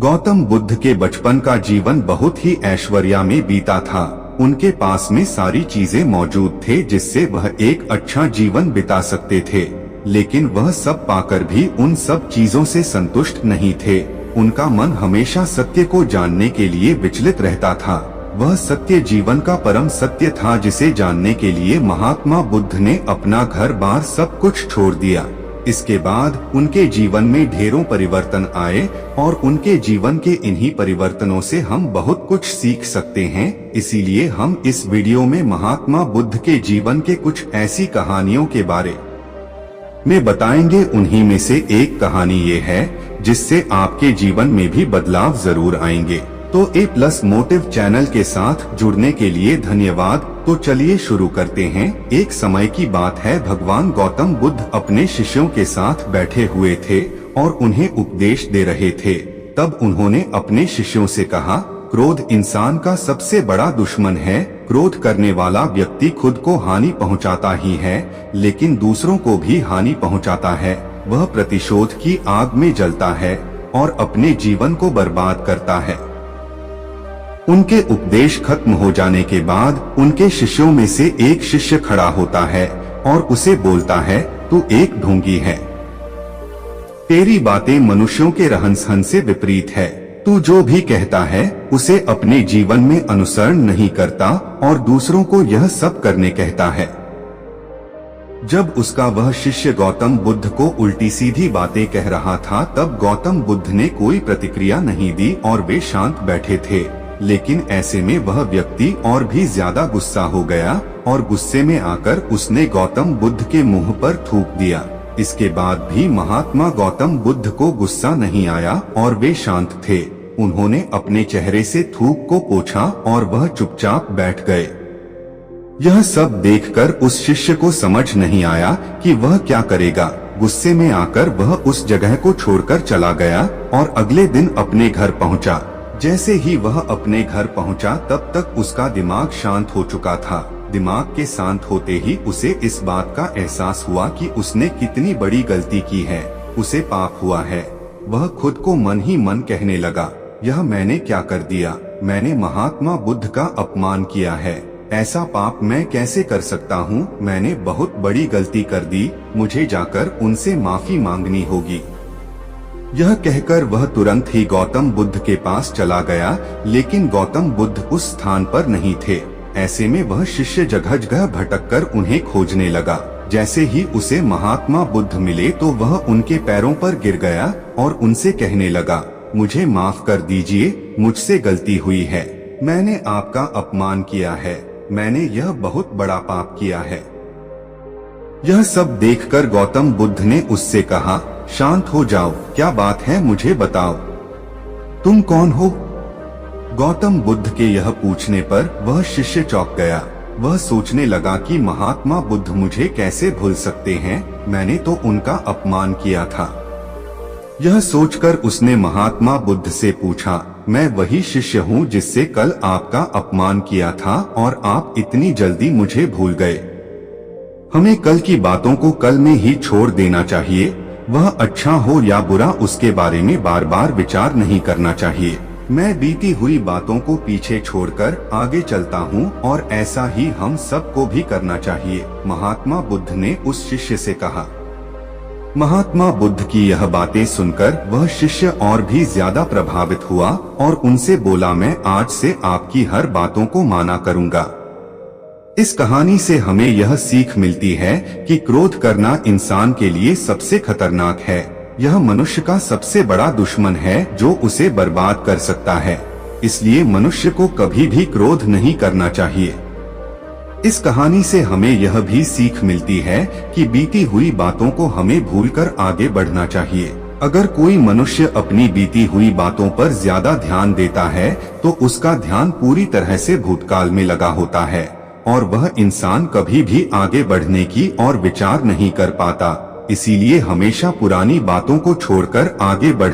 गौतम बुद्ध के बचपन का जीवन बहुत ही ऐश्वर्या में बीता था। उनके पास में सारी चीजें मौजूद थे जिससे वह एक अच्छा जीवन बिता सकते थे, लेकिन वह सब पाकर भी उन सब चीजों से संतुष्ट नहीं थे। उनका मन हमेशा सत्य को जानने के लिए विचलित रहता था। वह सत्य जीवन का परम सत्य था जिसे जानने के लिए महात्मा बुद्ध ने अपना घर बार सब कुछ छोड़ दिया। इसके बाद उनके जीवन में ढेरों परिवर्तन आए और उनके जीवन के इन्हीं परिवर्तनों से हम बहुत कुछ सीख सकते हैं। इसीलिए हम इस वीडियो में महात्मा बुद्ध के जीवन के कुछ ऐसी कहानियों के बारे में बताएंगे। उन्हीं में से एक कहानी ये है जिससे आपके जीवन में भी बदलाव जरूर आएंगे। तो A+ मोटिव चैनल के साथ जुड़ने के लिए धन्यवाद। तो चलिए शुरू करते हैं। एक समय की बात है, भगवान गौतम बुद्ध अपने शिष्यों के साथ बैठे हुए थे और उन्हें उपदेश दे रहे थे। तब उन्होंने अपने शिष्यों से कहा, क्रोध इंसान का सबसे बड़ा दुश्मन है। क्रोध करने वाला व्यक्ति खुद को हानि पहुंचाता ही है, लेकिन दूसरों को भी हानि पहुंचाता है। वह प्रतिशोध की आग में जलता है और अपने जीवन को बर्बाद करता है। उनके उपदेश खत्म हो जाने के बाद उनके शिष्यों में से एक शिष्य खड़ा होता है और उसे बोलता है, तू एक ढोंगी है। तेरी बातें मनुष्यों के रहन सहन से विपरीत है। तू जो भी कहता है उसे अपने जीवन में अनुसरण नहीं करता और दूसरों को यह सब करने कहता है। जब उसका वह शिष्य गौतम बुद्ध को उल्टी सीधी बातें कह रहा था, तब गौतम बुद्ध ने कोई प्रतिक्रिया नहीं दी और वे शांत बैठे थे। लेकिन ऐसे में वह व्यक्ति और भी ज्यादा गुस्सा हो गया और गुस्से में आकर उसने गौतम बुद्ध के मुंह पर थूक दिया। इसके बाद भी महात्मा गौतम बुद्ध को गुस्सा नहीं आया और वे शांत थे। उन्होंने अपने चेहरे से थूक को पोंछा और वह चुपचाप बैठ गए। यह सब देखकर उस शिष्य को समझ नहीं आया कि वह क्या करेगा। गुस्से में आकर वह उस जगह को छोड़कर चला गया और अगले दिन अपने घर पहुंचा। जैसे ही वह अपने घर पहुंचा, तब तक उसका दिमाग शांत हो चुका था। दिमाग के शांत होते ही उसे इस बात का एहसास हुआ कि उसने कितनी बड़ी गलती की है। उसे पाप हुआ है। वह खुद को मन ही मन कहने लगा, यह मैंने क्या कर दिया। मैंने महात्मा बुद्ध का अपमान किया है। ऐसा पाप मैं कैसे कर सकता हूँ। मैंने बहुत बड़ी गलती कर दी। मुझे जाकर उनसे माफी मांगनी होगी। यह कहकर वह तुरंत ही गौतम बुद्ध के पास चला गया, लेकिन गौतम बुद्ध उस स्थान पर नहीं थे। ऐसे में वह शिष्य जगह जगह भटककर उन्हें खोजने लगा। जैसे ही उसे महात्मा बुद्ध मिले तो वह उनके पैरों पर गिर गया और उनसे कहने लगा, मुझे माफ कर दीजिए, मुझसे गलती हुई है। मैंने आपका अपमान किया है। मैंने यह बहुत बड़ा पाप किया है। यह सब देखकर गौतम बुद्ध ने उससे कहा, शांत हो जाओ, क्या बात है मुझे बताओ, तुम कौन हो। गौतम बुद्ध के यह पूछने पर वह शिष्य चौंक गया। वह सोचने लगा कि महात्मा बुद्ध मुझे कैसे भूल सकते हैं। मैंने तो उनका अपमान किया था। यह सोचकर उसने महात्मा बुद्ध से पूछा, मैं वही शिष्य हूँ जिससे कल आपका अपमान किया था और आप इतनी जल्दी मुझे भूल गए। हमें कल की बातों को कल में ही छोड़ देना चाहिए। वह अच्छा हो या बुरा, उसके बारे में बार बार विचार नहीं करना चाहिए। मैं बीती हुई बातों को पीछे छोड़कर आगे चलता हूँ और ऐसा ही हम सबको भी करना चाहिए, महात्मा बुद्ध ने उस शिष्य से कहा। महात्मा बुद्ध की यह बातें सुनकर वह शिष्य और भी ज्यादा प्रभावित हुआ और उनसे बोला, मैं आज से आपकी हर बातों को माना करूँगा। इस कहानी से हमें यह सीख मिलती है कि क्रोध करना इंसान के लिए सबसे खतरनाक है। यह मनुष्य का सबसे बड़ा दुश्मन है जो उसे बर्बाद कर सकता है। इसलिए मनुष्य को कभी भी क्रोध नहीं करना चाहिए। इस कहानी से हमें यह भी सीख मिलती है कि बीती हुई बातों को हमें भूलकर आगे बढ़ना चाहिए। अगर कोई मनुष्य अपनी बीती हुई बातों पर ज्यादा ध्यान देता है तो उसका ध्यान पूरी तरह से भूतकाल में लगा होता है और वह इंसान कभी भी आगे बढ़ने की और विचार नहीं कर पाता। इसीलिए हमेशा पुरानी बातों को छोड़कर आगे बढ़